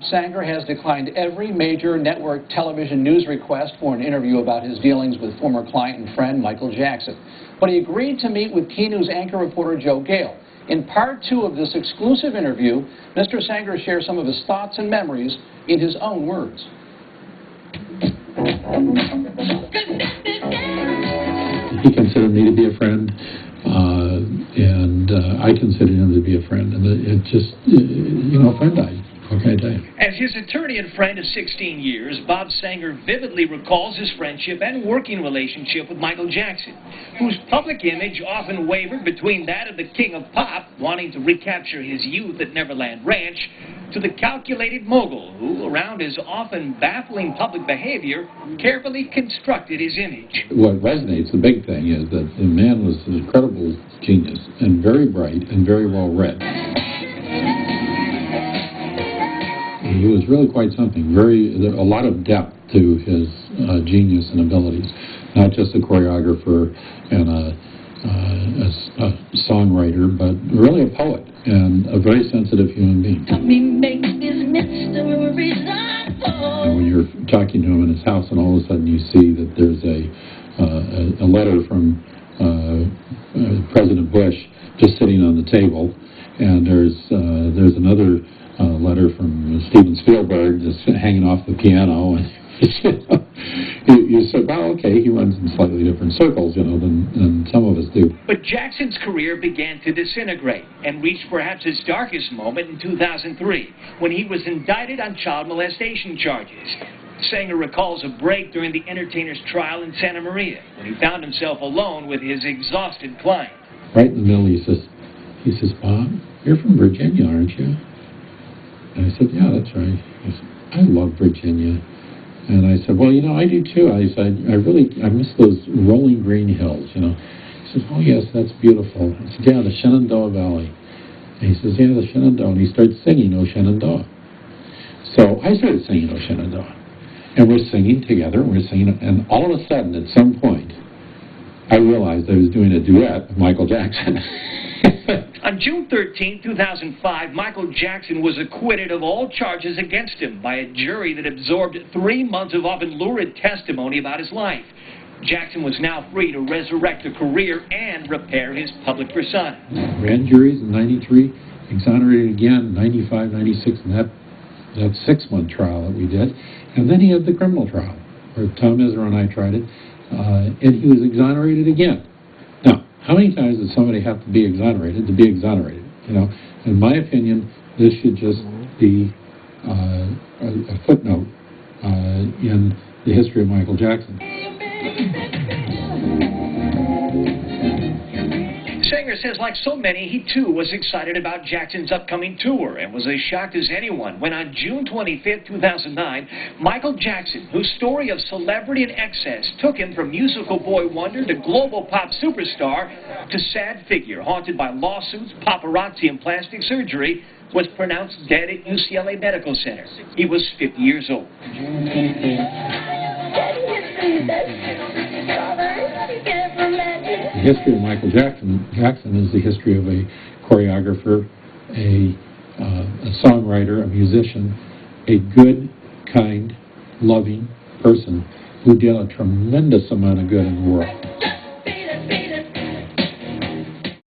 Sanger has declined every major network television news request for an interview about his dealings with former client and friend Michael Jackson. But he agreed to meet with Key News anchor reporter Joe Gale. In part 2 of this exclusive interview, Mr. Sanger shares some of his thoughts and memories in his own words. He considered me to be a friend, and I considered him to be a friend. And it just, a friend died. What can I tell you? As his attorney and friend of 16 years, Bob Sanger vividly recalls his friendship and working relationship with Michael Jackson, whose public image often wavered between that of the king of pop, wanting to recapture his youth at Neverland Ranch, to the calculated mogul who, around his often baffling public behavior, carefully constructed his image. What resonates, the big thing, is that the man was an incredible genius and very bright and very well read. He was really quite something. A lot of depth to his genius and abilities. Not just a choreographer and a songwriter, but really a poet and a very sensitive human being. And when you're talking to him in his house, and all of a sudden you see that there's a letter from President Bush just sitting on the table, and there's another letter from Steven Spielberg just hanging off the piano, and you said, well, okay, he runs in slightly different circles, than some of us do. But Jackson's career began to disintegrate and reached perhaps his darkest moment in 2003, when he was indicted on child molestation charges. Sanger recalls a break during the entertainer's trial in Santa Maria, when he found himself alone with his exhausted client. Right in the middle, he says, Bob, you're from Virginia, aren't you? And I said, yeah, that's right. He said, I love Virginia. And I said, well, I do too. I said, I miss those rolling green hills, He says, oh, yes, that's beautiful. I said, yeah, the Shenandoah Valley. And he says, yeah, the Shenandoah. And he started singing O Shenandoah. So I started singing O Shenandoah. And we're singing together, and all of a sudden, at some point, I realized I was doing a duet with Michael Jackson. On June 13, 2005, Michael Jackson was acquitted of all charges against him by a jury that absorbed 3 months of often lurid testimony about his life. Jackson was now free to resurrect a career and repair his public persona. Grand juries in 93, exonerated again in 95, 96, and that 6-month trial that we did. And then he had the criminal trial, where Tom Izzo and I tried it, and he was exonerated again. Now, how many times does somebody have to be exonerated to be exonerated? In my opinion, this should just be a footnote in the history of Michael Jackson. Sanger says, like so many, he too was excited about Jackson's upcoming tour and was as shocked as anyone when on June 25, 2009, Michael Jackson, whose story of celebrity and excess took him from musical boy wonder to global pop superstar to sad figure haunted by lawsuits, paparazzi, and plastic surgery, was pronounced dead at UCLA Medical Center. He was 50 years old. The history of Michael Jackson is the history of a choreographer, a songwriter, a musician, a good, kind, loving person who did a tremendous amount of good in the world.